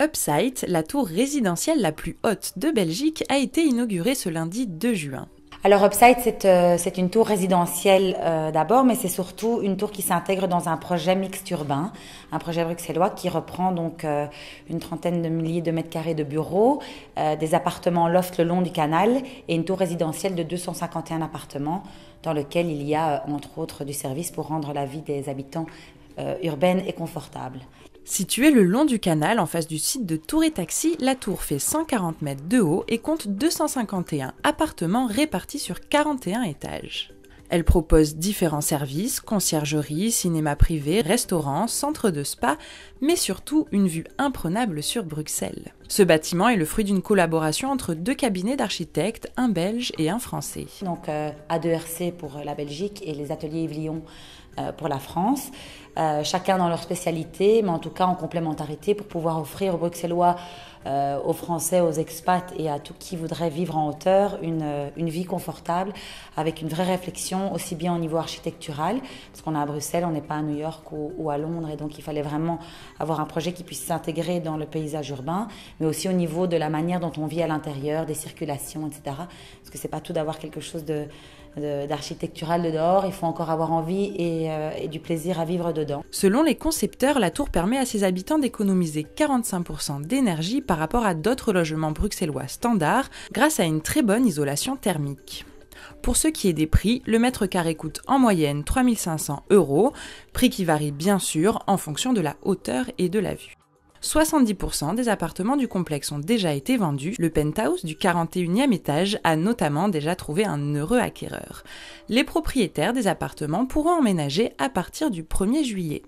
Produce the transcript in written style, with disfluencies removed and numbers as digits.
Upsite, la tour résidentielle la plus haute de Belgique, a été inaugurée ce lundi 2 juin. Alors Upsite, c'est une tour résidentielle d'abord, mais c'est surtout une tour qui s'intègre dans un projet mixte urbain, un projet bruxellois qui reprend donc une trentaine de milliers de mètres carrés de bureaux, des appartements loft le long du canal et une tour résidentielle de 251 appartements dans lequel il y a entre autres du service pour rendre la vie des habitants urbaine et confortable. Située le long du canal en face du site de Tour et Taxi, la tour fait 140 mètres de haut et compte 251 appartements répartis sur 41 étages. Elle propose différents services, conciergerie, cinéma privé, restaurants, centre de spa, mais surtout une vue imprenable sur Bruxelles. Ce bâtiment est le fruit d'une collaboration entre deux cabinets d'architectes, un belge et un français. Donc A2RC pour la Belgique et les ateliers Yves Lion pour la France, chacun dans leur spécialité, mais en tout cas en complémentarité pour pouvoir offrir aux Bruxellois, aux Français, aux expats et à tout qui voudrait vivre en hauteur une vie confortable avec une vraie réflexion aussi bien au niveau architectural, parce qu'on est à Bruxelles, on n'est pas à New York ou à Londres et donc il fallait vraiment avoir un projet qui puisse s'intégrer dans le paysage urbain, mais aussi au niveau de la manière dont on vit à l'intérieur, des circulations, etc. Parce que c'est pas tout d'avoir quelque chose d'architectural de dehors, il faut encore avoir envie et du plaisir à vivre dedans. Selon les concepteurs, la tour permet à ses habitants d'économiser 45% d'énergie par rapport à d'autres logements bruxellois standards grâce à une très bonne isolation thermique. Pour ce qui est des prix, le mètre carré coûte en moyenne 3 500 €, prix qui varie bien sûr en fonction de la hauteur et de la vue. 70% des appartements du complexe ont déjà été vendus. Le penthouse du 41e étage a notamment déjà trouvé un heureux acquéreur. Les propriétaires des appartements pourront emménager à partir du 1er juillet.